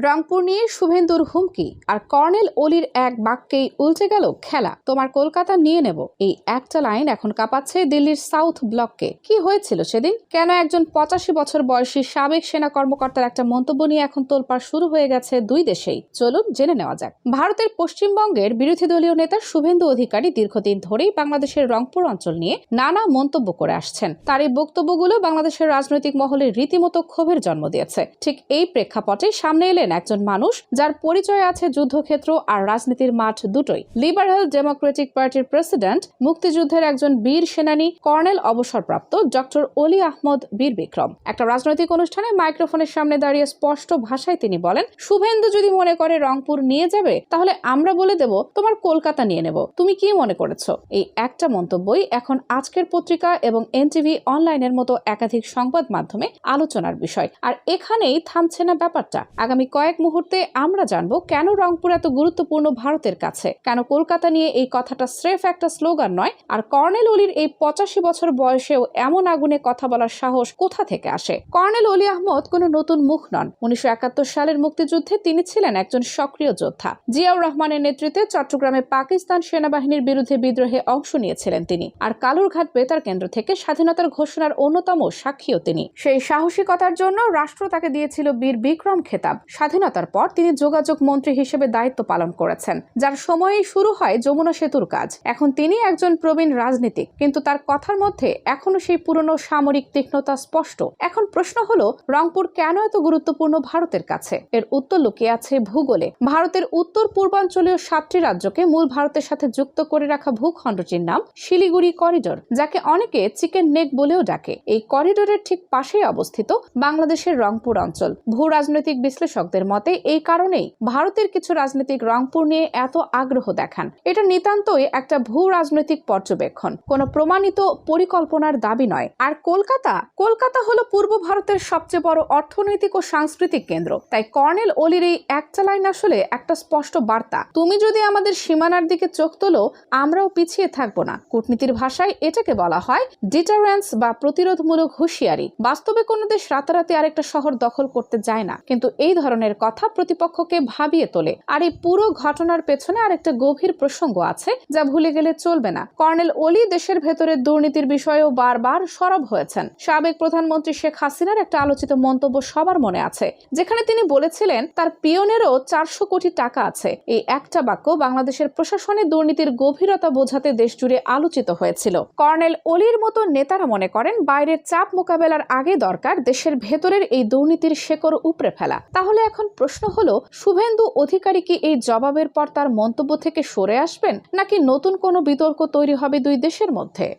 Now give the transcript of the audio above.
রংপুর নিয়ে শুভেন্দুর হুমকি আর কর্নেল অলির এক বাক্যেই উল্টে গেল খেলা। তোমার কলকাতা নিয়ে নেব, এই একটা লাইন এখন কাঁপাচ্ছে দিল্লির সাউথ ব্লককে। কি হয়েছিল সেদিন? কেন একজন 85 বছর বয়সী সাবেক সেনা কর্মকর্তার একটা মন্তব্য নিয়ে এখন তোলপাড় শুরু হয়ে গেছে দুই দেশেই? চলুন জেনে নেওয়া যাক। ভারতের পশ্চিমবঙ্গের বিরোধী দলীয় নেতা শুভেন্দু অধিকারী দীর্ঘদিন ধরেই বাংলাদেশের রংপুর অঞ্চল নিয়ে নানা মন্তব্য করে আসছেন। তার এই বক্তব্যগুলো বাংলাদেশের রাজনৈতিক মহলে রীতিমতো ক্ষোভের জন্ম দিয়েছে। ঠিক এই প্রেক্ষাপটে সামনে এলেন একজন মানুষ যার পরিচয় আছে যুদ্ধক্ষেত্র আর রাজনীতির মাঠ দুটোই। লিবারেল ডেমোক্রেটিক পার্টির প্রেসিডেন্ট, মুক্তিযুদ্ধের একজন বীর সেনানী, কর্নেল অবসরপ্রাপ্ত ডক্টর অলি আহমদ বীর বিক্রম। একটা রাজনৈতিক অনুষ্ঠানে মাইক্রোফোনের সামনে দাঁড়িয়ে স্পষ্ট ভাষায় তিনি বলেন, শুভেন্দু যদি মনে করে রংপুর নিয়ে যাবে, তাহলে আমরা বলে দেব তোমার কলকাতা নিয়ে নেব। তুমি কি মনে করেছো? এই একটা মন্তব্যই এখন আজকের পত্রিকা এবং এনটিভি অনলাইনের মতো একাধিক সংবাদ মাধ্যমে আলোচনার বিষয়। আর এখানেই থামছে না ব্যাপারটা। আগামী কয়েক মুহূর্তে আমরা জানবো কেন রংপুর এত গুরুত্বপূর্ণ ভারতের কাছে, কেন কলকাতা নিয়ে এই কথাটা স্রেফ একটা স্লোগান নয়, আর কর্নেল অলির এই 85 বছর বয়সেও এমন আগুনে কথা বলার সাহস কোথা থেকে আসে। কর্নেল অলি আহমদ কোনো নতুন মুখ নন। 1971 সালের মুক্তিযুদ্ধে তিনি ছিলেন একজন সক্রিয় যোদ্ধা। জিয়াউর রহমানের নেতৃত্বে চট্টগ্রামে পাকিস্তান সেনাবাহিনীর বিরুদ্ধে বিদ্রোহে অংশ নিয়েছিলেন তিনি। আর কালুরঘাট বেতার কেন্দ্র থেকে স্বাধীনতার ঘোষণার অন্যতম সাক্ষীও তিনি। সেই সাহসিকতার জন্য রাষ্ট্র তাকে দিয়েছিল বীর বিক্রম খেতাব। স্বাধীনতার পর তিনি যোগাযোগ মন্ত্রী হিসেবে দায়িত্ব পালন করেছেন, যার সময়েই শুরু হয় যমুনা সেতুর কাজ। এখন তিনি একজন প্রবীণ রাজনীতিক, কিন্তু তার কথার মধ্যে এখনো সেই পুরনো সামরিক তীক্ষ্ণতা স্পষ্ট। এখন প্রশ্ন হলো, রংপুর কেন এত গুরুত্বপূর্ণ ভারতের কাছে? এর উত্তর লুকিয়ে আছে ভূগোলে। ভারতের উত্তর পূর্বাঞ্চলীয় 7টি রাজ্যকে মূল ভারতের সাথে যুক্ত করে রাখা ভূখণ্ডটির নাম শিলিগুড়ি করিডোর, যাকে অনেকে চিকেন নেক বলেও ডাকে। এই করিডোরের ঠিক পাশেই অবস্থিত বাংলাদেশের রংপুর অঞ্চল। ভূ রাজনৈতিক বিশ্লেষকদের মতে এই কারণেই ভারতের কিছু রাজনীতিক রংপুর নিয়ে এত আগ্রহ দেখান। এটা নিতান্তই একটা ভূ রাজনৈতিক পর্যবেক্ষণ, কোনো প্রমাণিত পরিকল্পনার দাবি নয়। আর কলকাতা হলো পূর্ব ভারতের সবচেয়ে বড় অর্থনৈতিক ও সাংস্কৃতিক কেন্দ্র। তাই কর্নেল অলির এই একটা লাইন আসলে একটা স্পষ্ট বার্তা, তুমি যদি আমাদের সীমানার দিকে চোখ তোলো, আমরাও পিছিয়ে থাকবো না। কূটনীতির ভাষায় এটাকে বলা হয় ডিটারেন্স বা প্রতিরোধমূলক হুঁশিয়ারি। বাস্তবে কোনো দেশ রাতারাতি আরেকটা শহর দখল করতে যায় না, কিন্তু এই ধরনের কথা প্রতিপক্ষকে ভাবিয়ে তোলে। আর এই পুরো ঘটনার পেছনে আরেকটা গভীর প্রসঙ্গ আছে, যা ভুলে গেলে চলবে না। কর্নেল অলি দেশের ভেতরে দুর্নীতির বিষয়েও বারবার সরব হয়েছেন। সাবেক প্রধানমন্ত্রী শেখ হাসিনার একটা আলোচিত মন্তব্য সবার মনে আছে, যেখানে তিনি বলেছিলেন তার পিয়নেরও 400 কোটি টাকা আছে। এই একটা বাক্য বাংলাদেশের প্রশাসনে দুর্নীতির গভীরতা বোঝাতে দেশ জুড়ে আলোচিত হয়েছিল। কর্নেল অলির মতো নেতারা মনে করেন বাইরের চাপ মোকাবেলার আগে দরকার দেশের ভেতরের এই দুর্নীতির শেকড় উপড়ে ফেলা। তাহলে এখন প্রশ্ন হলো, শুভেন্দু অধিকারী কি এই জবাবের পর তার মন্তব্য থেকে সরে আসবেন, নাকি নতুন কোনো বিতর্ক তৈরি হবে দুই দেশের মধ্যে?